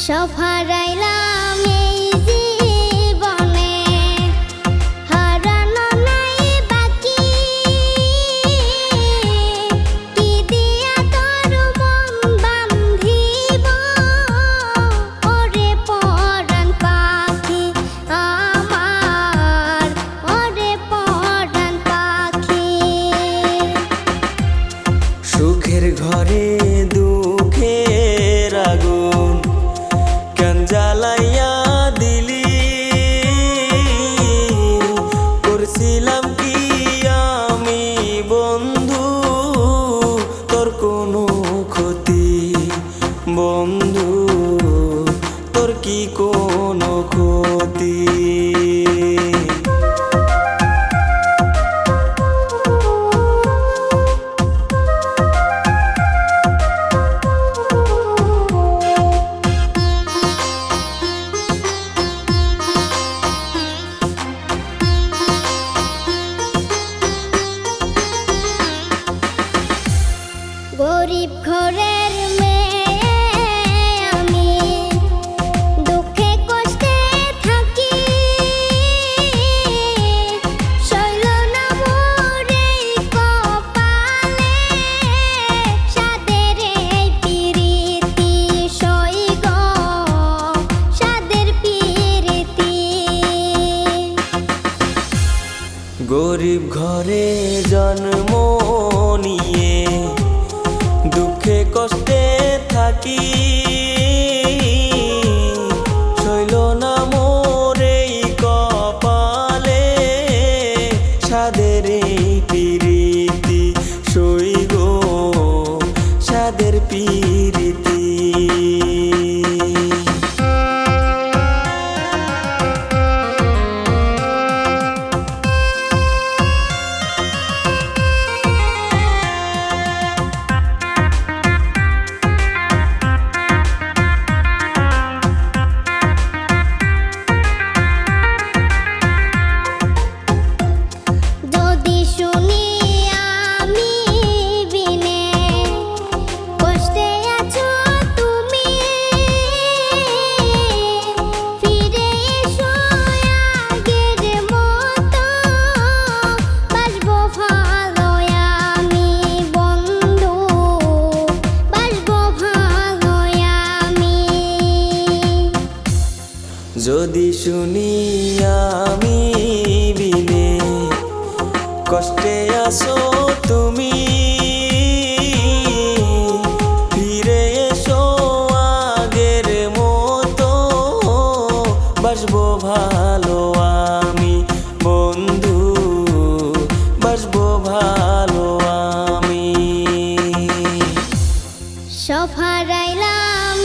সব হারাইলাম এই জীবনে, হারানো নাই বাকি। কি দিয়া তোর মন বান্ধিব, ওরে পরাণ পাখি আমার, ওরে পরাণ পাখি। সুখের ঘরে দুঃখের আগুন কেন জ্বালাইয়া দিলি, করছিলাম কি আমি বন্ধু তোর কোনো ক্ষতি, বন্ধু তোর কি কোনো ক্ষতি। গরিব ঘরের মেয়ে আমি, দুঃখে কষ্টে থাকি। সইল না মোর এই কপালে, সাদের এই পিরিতি সইগ, সাদের পিরিতি। গরিব ঘরে জন্ম নিয়ে দুঃখে কষ্টে থাকি, সইল না মোর এই কপালে, সাদের এই পিরিতি সইগ, সাদের পিরিতি। যদি শুনি আমি বিনে কষ্টে আছো তুমি, ফিরে এসো আগের মতো, বাসবো ভালো আমি বন্ধু, বাসবো ভালো আমি। যদি শুনি আমি বিনে কষ্টে আসো তুমি, ফিরে এসো আগের মতো, বাসবো ভালো আমি বন্ধু, বাসবো ভালো আমি। সব হারাইলাম